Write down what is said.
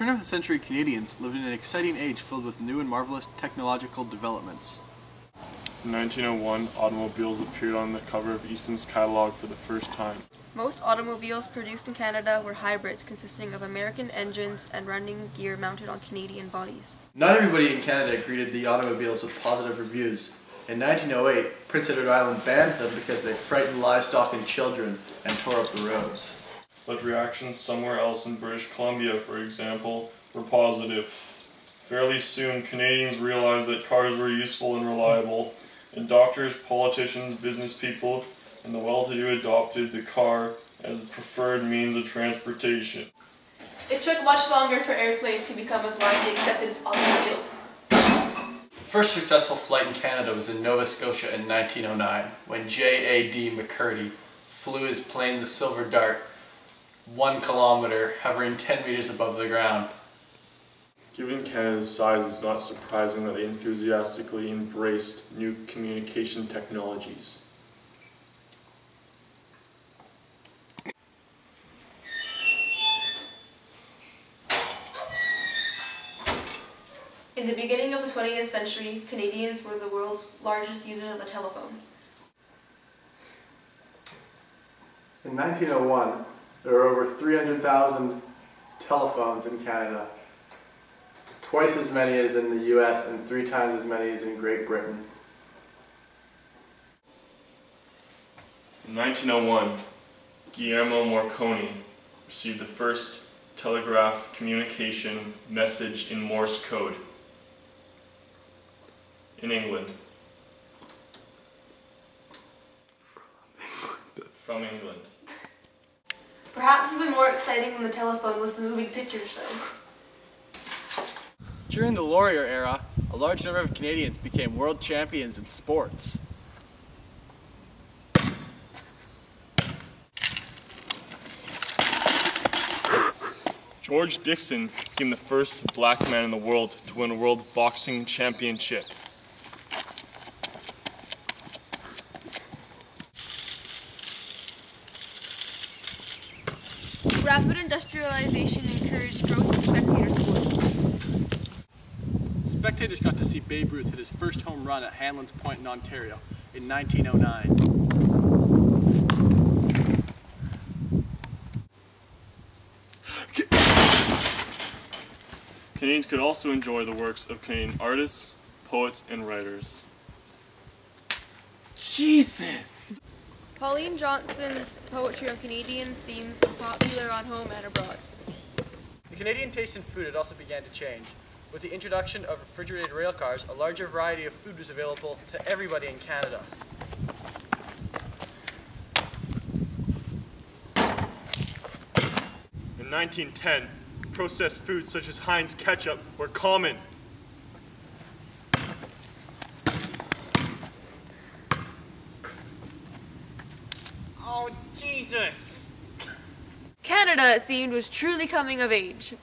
turn-of-the-century Canadians lived in an exciting age filled with new and marvelous technological developments. In 1901, automobiles appeared on the cover of Easton's catalog for the first time. Most automobiles produced in Canada were hybrids consisting of American engines and running gear mounted on Canadian bodies. Not everybody in Canada greeted the automobiles with positive reviews. In 1908, Prince Edward Island banned them because they frightened livestock and children and tore up the roads. But reactions somewhere else in British Columbia, for example, were positive. Fairly soon, Canadians realized that cars were useful and reliable, and doctors, politicians, business people, and the well-to-do adopted the car as the preferred means of transportation. It took much longer for airplanes to become as widely accepted as automobiles. The first successful flight in Canada was in Nova Scotia in 1909, when J.A.D. McCurdy flew his plane the Silver Dart 1 kilometer, hovering 10 meters above the ground. Given Canada's size, it's not surprising that they enthusiastically embraced new communication technologies. In the beginning of the 20th century, Canadians were the world's largest users of the telephone. In 1901, there were over 300,000 telephones in Canada, twice as many as in the US and 3 times as many as in Great Britain. In 1901, Guillermo Marconi received the first telegraph communication message in Morse code in England. From England. Perhaps even more exciting than the telephone was the moving picture show. During the Laurier era, a large number of Canadians became world champions in sports. George Dixon became the first black man in the world to win a world boxing championship. Rapid industrialization encouraged growth in spectator sports. Spectators got to see Babe Ruth hit his first home run at Hanlan's Point in Ontario in 1909. Canadians could also enjoy the works of Canadian artists, poets, and writers. Jesus! Pauline Johnson's poetry on Canadian themes was popular on home and abroad. The Canadian taste in food had also began to change. With the introduction of refrigerated rail cars, a larger variety of food was available to everybody in Canada. In 1910, processed foods such as Heinz ketchup were common. Oh, Jesus! Canada, it seemed, was truly coming of age.